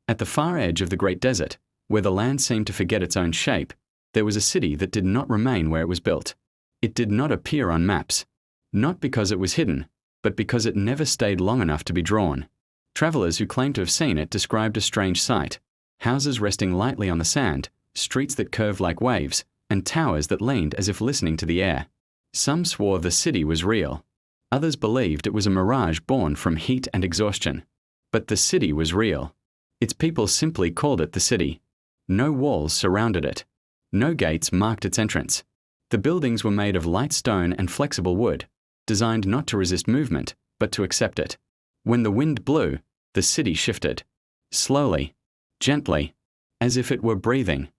At the far edge of the great desert, where the land seemed to forget its own shape, there was a city that did not remain where it was built. It did not appear on maps, not because it was hidden, but because it never stayed long enough to be drawn. Travelers who claimed to have seen it described a strange sight: houses resting lightly on the sand, streets that curved like waves, and towers that leaned as if listening to the air. Some swore the city was real. Others believed it was a mirage born from heat and exhaustion. But the city was real. Its people simply called it the city. No walls surrounded it. No gates marked its entrance. The buildings were made of light stone and flexible wood, designed not to resist movement, but to accept it. When the wind blew, the city shifted. Slowly, gently, as if it were breathing.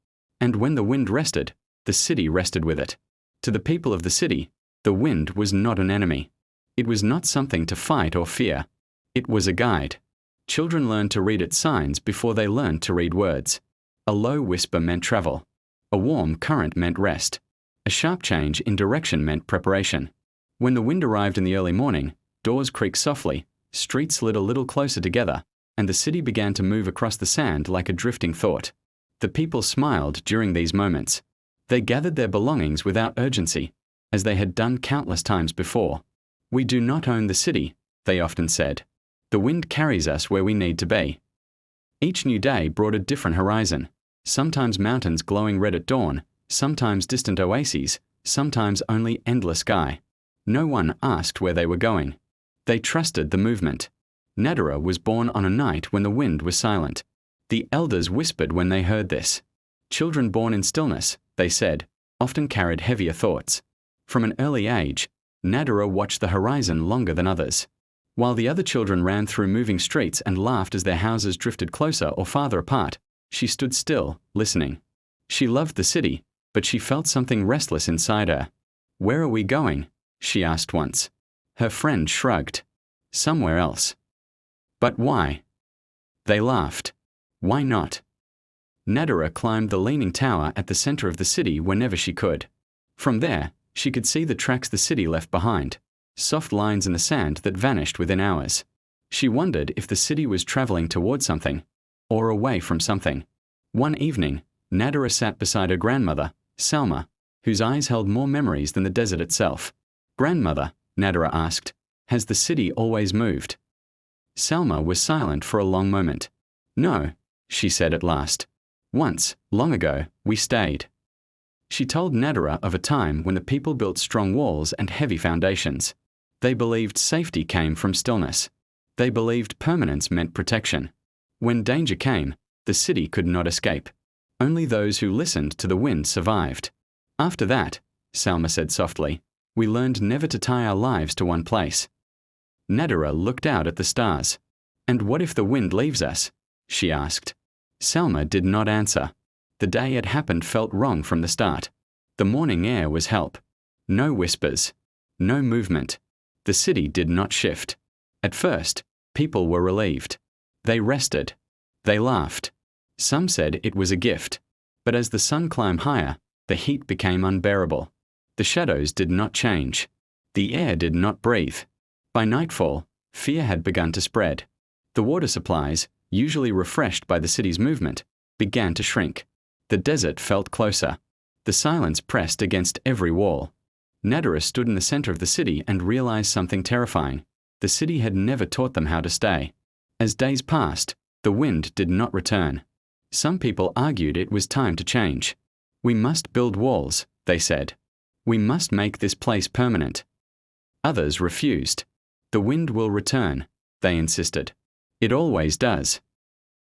And when the wind rested, the city rested with it. To the people of the city, the wind was not an enemy. It was not something to fight or fear. It was a guide. Children learned to read its signs before they learned to read words. A low whisper meant travel. A warm current meant rest. A sharp change in direction meant preparation. When the wind arrived in the early morning, doors creaked softly, streets slid a little closer together, and the city began to move across the sand like a drifting thought. The people smiled during these moments. They gathered their belongings without urgency, as they had done countless times before. "We do not own the city," they often said. "The wind carries us where we need to be." Each new day brought a different horizon. Sometimes mountains glowing red at dawn, sometimes distant oases, sometimes only endless sky. No one asked where they were going. They trusted the movement. Nadara was born on a night when the wind was silent. The elders whispered when they heard this. Children born in stillness, they said, often carried heavier thoughts. From an early age, Nadara watched the horizon longer than others. While the other children ran through moving streets and laughed as their houses drifted closer or farther apart, she stood still, listening. She loved the city, but she felt something restless inside her. "Where are we going?" she asked once. Her friend shrugged. "Somewhere else." "But why?" They laughed. "Why not?" Nadara climbed the leaning tower at the center of the city whenever she could. From there, she could see the tracks the city left behind, soft lines in the sand that vanished within hours. She wondered if the city was traveling toward something, or away from something. One evening, Nadara sat beside her grandmother, Salma, whose eyes held more memories than the desert itself. "Grandmother," Nadara asked, "has the city always moved?" Salma was silent for a long moment. "No," she said at last. "Once, long ago, we stayed." She told Nadara of a time when the people built strong walls and heavy foundations. They believed safety came from stillness. They believed permanence meant protection. When danger came, the city could not escape. Only those who listened to the wind survived. "After that," Salma said softly, "we learned never to tie our lives to one place." Nadara looked out at the stars. "And what if the wind leaves us?" she asked. Salma did not answer. The day it happened felt wrong from the start. The morning air was help. No whispers. No movement. The city did not shift. At first, people were relieved. They rested. They laughed. Some said it was a gift. But as the sun climbed higher, the heat became unbearable. The shadows did not change. The air did not breathe. By nightfall, fear had begun to spread. The water supplies, usually refreshed by the city's movement, began to shrink. The desert felt closer. The silence pressed against every wall. Nadara stood in the center of the city and realized something terrifying. The city had never taught them how to stay. As days passed, the wind did not return. Some people argued it was time to change. "We must build walls," they said. "We must make this place permanent." Others refused. "The wind will return," they insisted. "It always does."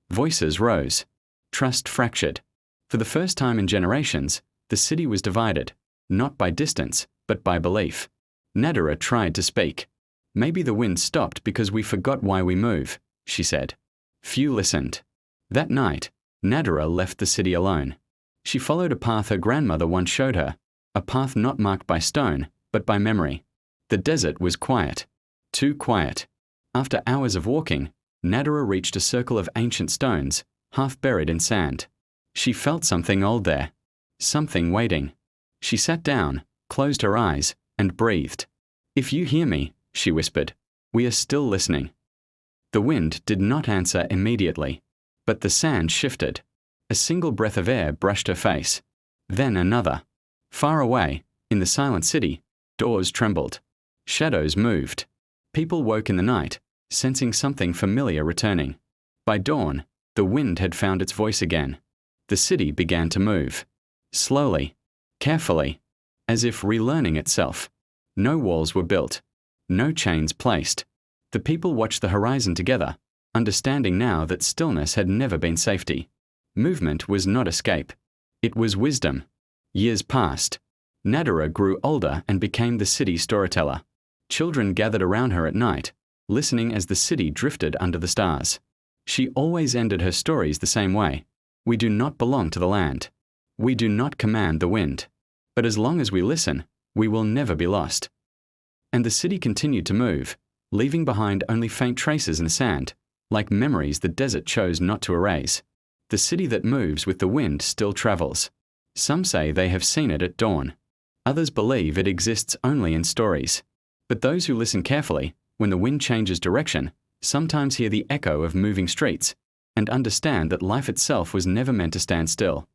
Voices rose. Trust fractured. For the first time in generations, the city was divided, not by distance, but by belief. Nadara tried to speak. "Maybe the wind stopped because we forgot why we move," she said. Few listened. That night, Nadara left the city alone. She followed a path her grandmother once showed her, a path not marked by stone, but by memory. The desert was quiet. Too quiet. After hours of walking, Nadara reached a circle of ancient stones, half buried in sand. She felt something old there. Something waiting. She sat down, closed her eyes, and breathed. "If you hear me," she whispered, "we are still listening." The wind did not answer immediately, But the sand shifted. A single breath of air brushed her face. Then another. Far away, in the silent city, doors trembled. Shadows moved. People woke in the night, sensing something familiar returning. By dawn, the wind had found its voice again. The city began to move. Slowly, carefully, as if relearning itself. No walls were built. No chains placed. The people watched the horizon together, understanding now that stillness had never been safety. Movement was not escape. It was wisdom. Years passed. Nadira grew older and became the city's storyteller. Children gathered around her at night, listening as the city drifted under the stars. She always ended her stories the same way. We do not belong to the land. We do not command the wind. But as long as we listen, we will never be lost. And the city continued to move, leaving behind only faint traces in the sand, like memories the desert chose not to erase. The city that moves with the wind still travels. Some say they have seen it at dawn. Others believe it exists only in stories. But those who listen carefully, when the wind changes direction, sometimes hear the echo of moving streets and understand that life itself was never meant to stand still.